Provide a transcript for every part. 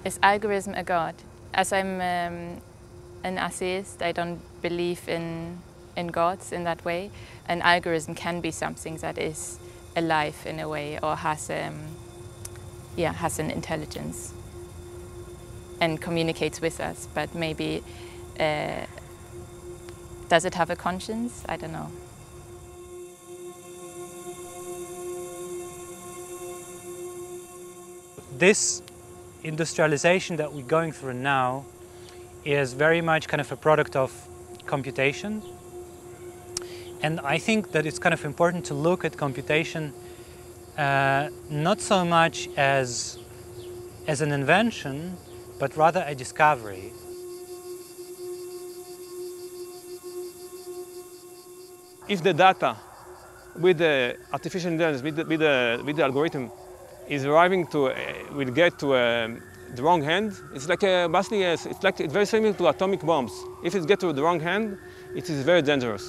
Is algorithm a god? As I'm an atheist, I don't believe in gods in that way. An algorithm can be something that is alive in a way, or has an intelligence and communicates with us. But maybe does it have a conscience? I don't know. This industrialization that we're going through now is very much kind of a product of computation. And I think that it's kind of important to look at computation not so much as an invention, but rather a discovery. If the data with the artificial intelligence, with the algorithm, is arriving to, will get to the wrong hand, it's like basically, it's very similar to atomic bombs. If it gets to the wrong hand, it is very dangerous.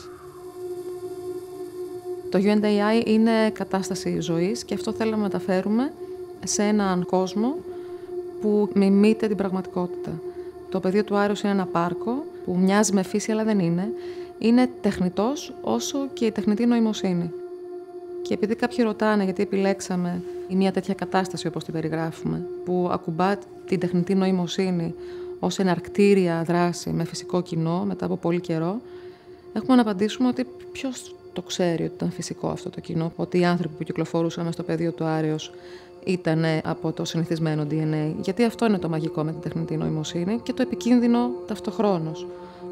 Το UNDAI είναι κατάσταση ζωής και αυτό θέλουμε να μεταφέρουμε σε έναν κόσμο που μιμείται την πραγματικότητα. Το πεδίο του Άρεως είναι ένα πάρκο που μοιάζει με φύση αλλά δεν είναι. Είναι τεχνητός όσο και η τεχνητή νοημοσύνη. Και επειδή κάποιοι ρωτάνε γιατί επιλέξαμε μια τέτοια κατάσταση όπως την περιγράφουμε, που ακουμπά την τεχνητή νοημοσύνη ως εναρκτήρια δράση με φυσικό κοινό μετά από πολύ καιρό, έχουμε να απαντήσουμε ότι ποιος το ξέρει ότι ήταν φυσικό αυτό το κοινό, ότι οι άνθρωποι που κυκλοφορούσαν μες στο πεδίο του Άρεως ήταν από το συνηθισμένο DNA. Γιατί αυτό είναι το μαγικό με την τεχνητή νοημοσύνη και το επικίνδυνο ταυτοχρόνως.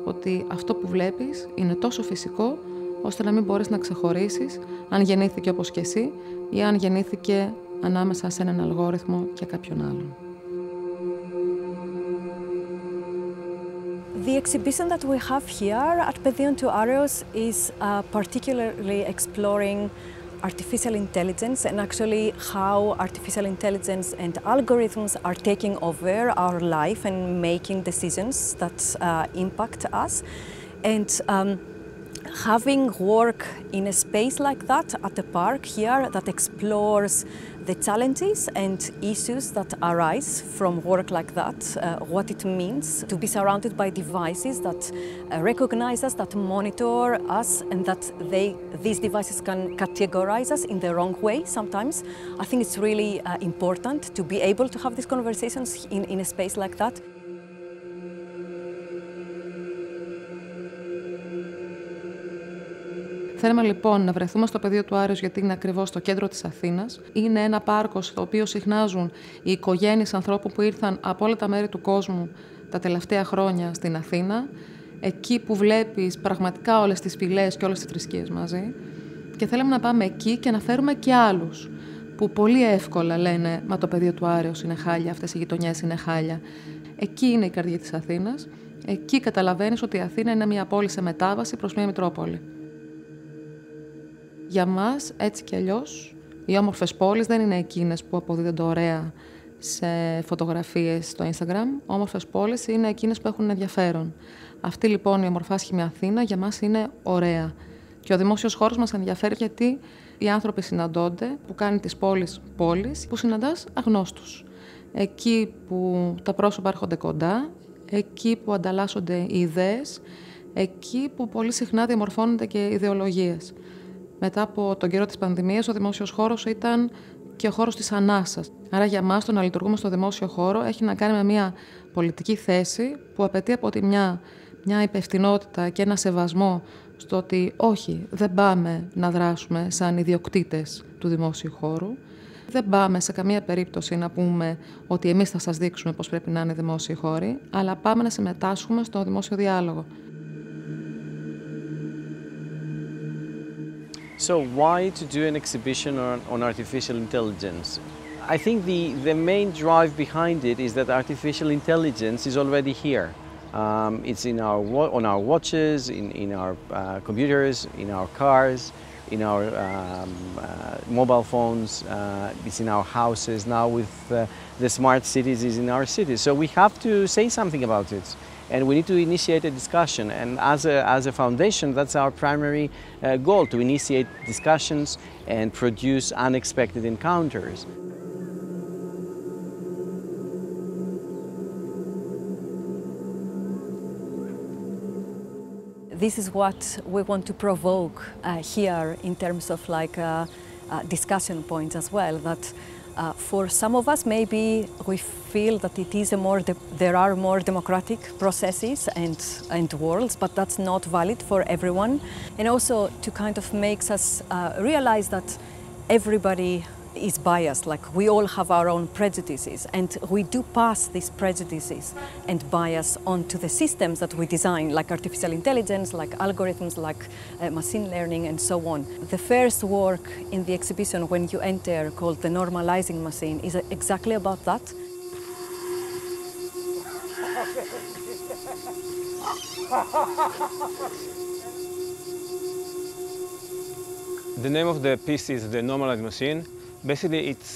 Ότι αυτό που βλέπεις είναι τόσο φυσικό, ώστε να μην μπορείς να ξεχωρίσεις αν γεννήθηκε όπως και εσύ ή αν γεννήθηκε ανάμεσα σε έναν αλγόριθμο και κάποιον άλλον. The exhibition that we have here at Pεδίον to Άρεως is particularly exploring artificial intelligence and actually how artificial intelligence and algorithms are taking over our life and making decisions that impact us. And having work in a space like that at the park here that explores the challenges and issues that arise from work like that, what it means to be surrounded by devices that recognize us, that monitor us, and that these devices can categorize us in the wrong way sometimes. I think it's really important to be able to have these conversations in a space like that. Θέλαμε λοιπόν να βρεθούμε στο πεδίο του Άρεως, γιατί είναι ακριβώς στο κέντρο της Αθήνας. Είναι ένα πάρκο στο οποίο συχνάζουν οι οικογένειες ανθρώπων που ήρθαν από όλα τα μέρη του κόσμου τα τελευταία χρόνια στην Αθήνα. Εκεί που βλέπεις πραγματικά όλες τις φυλές και όλες τις θρησκείες μαζί. Και θέλαμε να πάμε εκεί και να φέρουμε και άλλους που πολύ εύκολα λένε «Μα το πεδίο του Άρεως είναι χάλια, αυτές οι γειτονιές είναι χάλια». Εκεί είναι η καρδιά της Αθήνας. Εκεί καταλαβαίνεις ότι η Αθήνα είναι μια πόλη σε μετάβαση προς μια Μητρόπολη. Για μας, έτσι κι αλλιώς, οι όμορφες πόλεις δεν είναι εκείνες που αποδίδονται ωραία σε φωτογραφίες στο Instagram. Όμορφες πόλεις είναι εκείνες που έχουν ενδιαφέρον. Αυτή λοιπόν η ομορφάσχημη Αθήνα για μας είναι ωραία. Και ο δημόσιος χώρος μας ενδιαφέρει γιατί οι άνθρωποι συναντώνται, που κάνει τις πόλεις πόλεις, που συναντάς αγνώστους. Εκεί που τα πρόσωπα έρχονται κοντά, εκεί που ανταλλάσσονται οι ιδέες, εκεί που πολύ συχνά διαμορφώνονται και ιδεολογίες. Μετά από τον καιρό της πανδημίας, ο δημόσιος χώρος ήταν και ο χώρος της ανάσας. Άρα για μας το να λειτουργούμε στο δημόσιο χώρο έχει να κάνει με μια πολιτική θέση που απαιτεί από τη μια υπευθυνότητα και ένα σεβασμό στο ότι όχι, δεν πάμε να δράσουμε σαν ιδιοκτήτες του δημόσιου χώρου. Δεν πάμε σε καμία περίπτωση να πούμε ότι εμείς θα σας δείξουμε πώς πρέπει να είναι οι δημόσιοι χώροι, αλλά πάμε να συμμετάσχουμε στο δημόσιο διάλογο. So why to do an exhibition on artificial intelligence? I think the main drive behind it is that artificial intelligence is already here. It's on our watches, in our computers, in our cars, in our mobile phones, it's in our houses now with the smart cities is in our cities. So we have to say something about it. And we need to initiate a discussion. And as a foundation, that's our primary goal, to initiate discussions and produce unexpected encounters. This is what we want to provoke here in terms of discussion points as well, that for some of us, maybe we feel that there are more democratic processes and worlds, but that's not valid for everyone. And also to kind of makes us realize that everybody is biased, like we all have our own prejudices, and we do pass these prejudices and bias onto the systems that we design, like artificial intelligence, like algorithms, like machine learning, and so on. The first work in the exhibition when you enter, called The Normalizing Machine, is exactly about that. The name of the piece is The Normalizing Machine. Basically, it's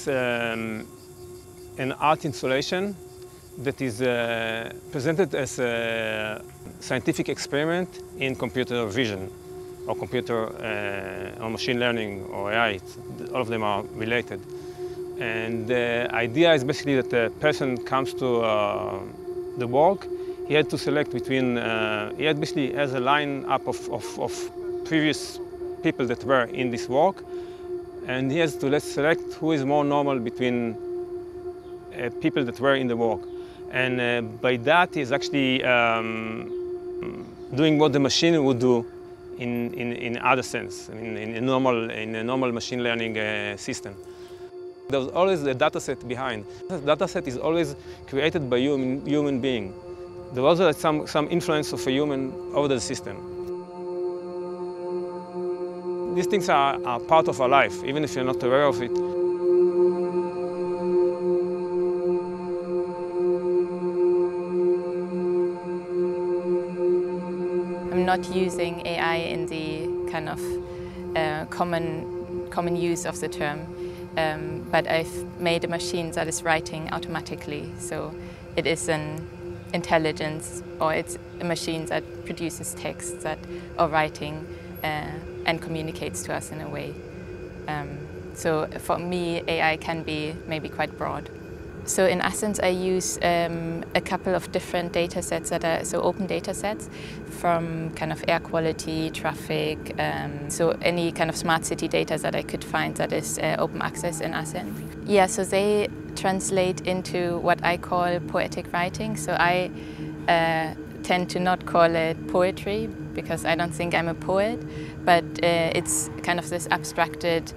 an art installation that is presented as a scientific experiment in computer vision, or computer or machine learning, or AI. All of them are related. And the idea is basically that the person comes to the work. He had to select between, he had basically has a line-up of previous people that were in this work. And he has to select who is more normal between people that were in the work. And by that, he's actually doing what the machine would do in other sense, in a normal machine learning system. There's always a data set behind. The data set is always created by human being. There was some influence of a human over the system. These things are part of our life, even if you're not aware of it. I'm not using AI in the kind of common use of the term, but I've made a machine that is writing automatically. So it is an intelligence, or it's a machine that produces text that are writing and communicates to us in a way. So for me, AI can be maybe quite broad. So in essence, I use a couple of different data sets that are open data sets from kind of air quality, traffic, so any kind of smart city data that I could find that is open access in essence. Yeah, so they translate into what I call poetic writing. So I tend to not call it poetry because I don't think I'm a poet, but it's kind of this abstracted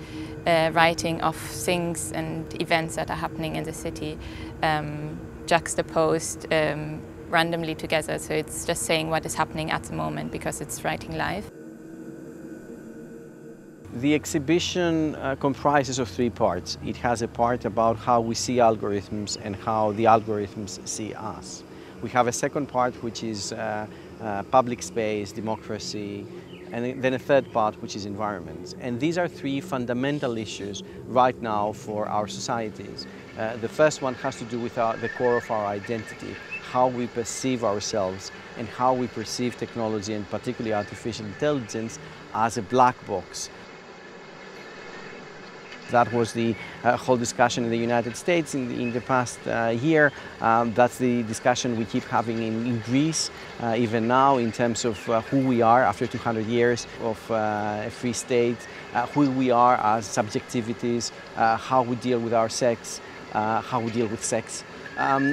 writing of things and events that are happening in the city, juxtaposed randomly together. So it's just saying what is happening at the moment because it's writing live. The exhibition comprises of three parts. It has a part about how we see algorithms and how the algorithms see us. We have a second part which is public space, democracy, and then a third part which is environment. And these are three fundamental issues right now for our societies. The first one has to do with the core of our identity, how we perceive ourselves and how we perceive technology, and particularly artificial intelligence, as a black box. That was the whole discussion in the United States in the past year. That's the discussion we keep having in Greece, even now, in terms of who we are after 200 years of a free state, who we are as subjectivities, how we deal with our sex, how we deal with sex.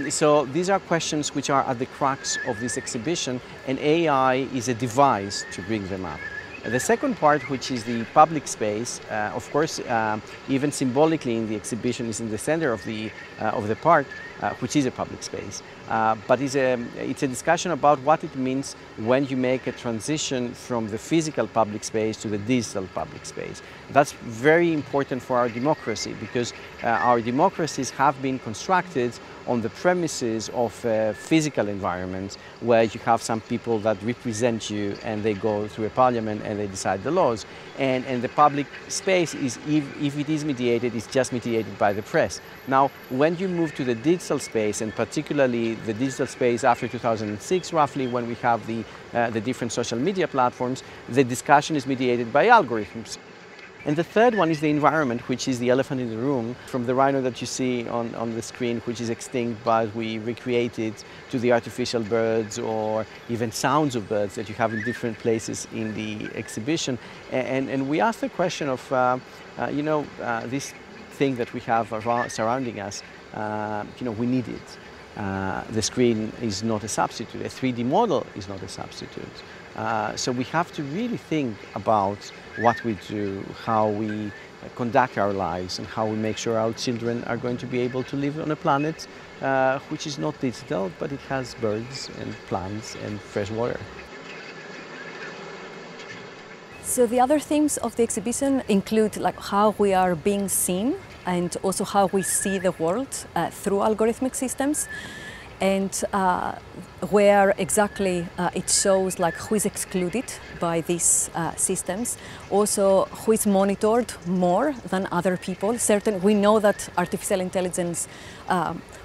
So these are questions which are at the crux of this exhibition, and AI is a device to bring them up. The second part, which is the public space, of course, even symbolically in the exhibition, is in the center of the park, which is a public space. But it's a discussion about what it means when you make a transition from the physical public space to the digital public space. That's very important for our democracy, because our democracies have been constructed on the premises of physical environments where you have some people that represent you and they go through a parliament and they decide the laws. And the public space is, if it is mediated, it's just mediated by the press. Now, when you move to the digital space, and particularly the digital space after 2006, roughly, when we have the different social media platforms, the discussion is mediated by algorithms. And the third one is the environment, which is the elephant in the room, from the rhino that you see on the screen, which is extinct, but we recreated, to the artificial birds or even sounds of birds that you have in different places in the exhibition. And we asked the question of, this thing that we have surrounding us, we need it. The screen is not a substitute. A 3D model is not a substitute. So we have to really think about what we do, how we conduct our lives, and how we make sure our children are going to be able to live on a planet which is not digital, but it has birds and plants and fresh water. So the other themes of the exhibition include how we are being seen, and also how we see the world through algorithmic systems, and where exactly it shows who is excluded by these systems, also who is monitored more than other people. We know that artificial intelligence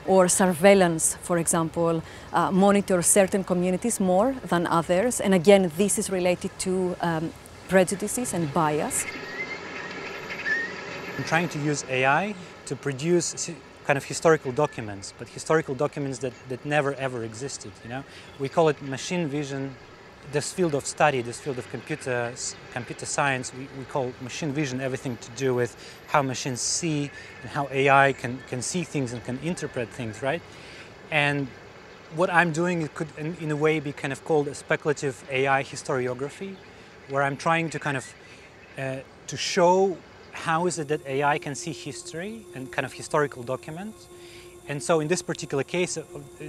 or surveillance, for example, monitors certain communities more than others, and again this is related to prejudices and bias. I'm trying to use AI to produce kind of historical documents, but historical documents that never ever existed, We call it machine vision. This field of study, this field of computer science, we call machine vision everything to do with how machines see and how AI can see things and can interpret things, right? And what I'm doing, it could in a way be kind of called a speculative AI historiography, where I'm trying to kind of to show how is it that AI can see history and kind of historical documents. And so in this particular case,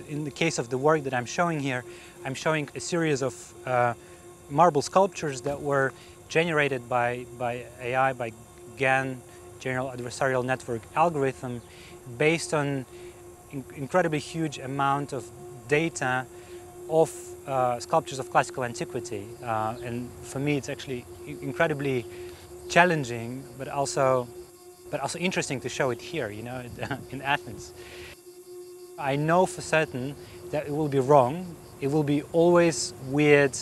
in the case of the work that I'm showing here, I'm showing a series of marble sculptures that were generated by AI, by GAN, General Adversarial Network algorithm, based on incredibly huge amount of data of sculptures of classical antiquity. And for me, it's actually incredibly challenging, but also interesting to show it here, in Athens. I know for certain that it will be wrong. It will be always weird,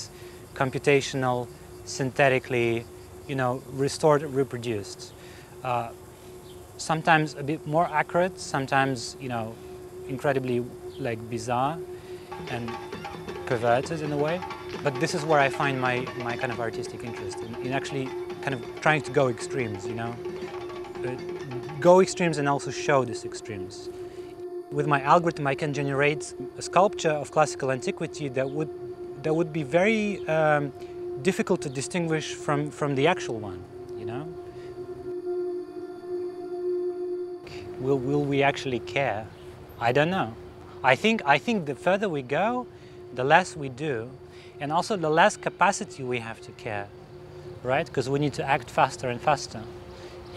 computational, synthetically, restored, reproduced. sometimes a bit more accurate, sometimes, you know, incredibly like bizarre and perverted in a way. But this is where I find my kind of artistic interest, in actually kind of trying to go extremes, you know. Go extremes and also show these extremes. With my algorithm I can generate a sculpture of classical antiquity that would be very difficult to distinguish from the actual one, you know. Will we actually care? I don't know. I think the further we go, the less we do, and also the less capacity we have to care, right? Because we need to act faster and faster.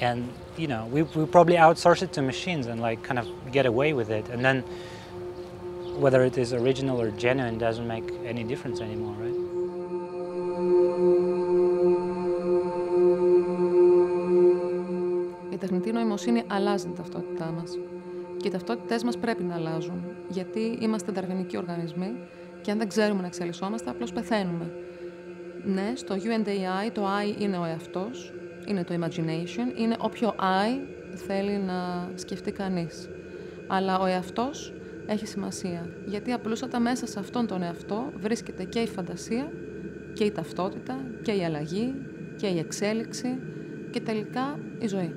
And, you know, we probably outsource it to machines and like kind of get away with it. And then whether it is original or genuine doesn't make any difference anymore, right? Η τεχνητή νοημοσύνη αλλάζει την ταυτότητά μας. Και οι ταυτότητές μας πρέπει να αλλάζουν, γιατί είμαστε δαρβινικοί οργανισμοί και αν δεν ξέρουμε να εξελισσόμαστε, απλώς πεθαίνουμε. Ναι, στο UNDAI το I είναι ο εαυτός, είναι το imagination, είναι όποιο I θέλει να σκεφτεί κανείς. Αλλά ο εαυτός έχει σημασία, γιατί απλούστατα μέσα σε αυτόν τον εαυτό βρίσκεται και η φαντασία και η ταυτότητα και η αλλαγή και η εξέλιξη και τελικά η ζωή.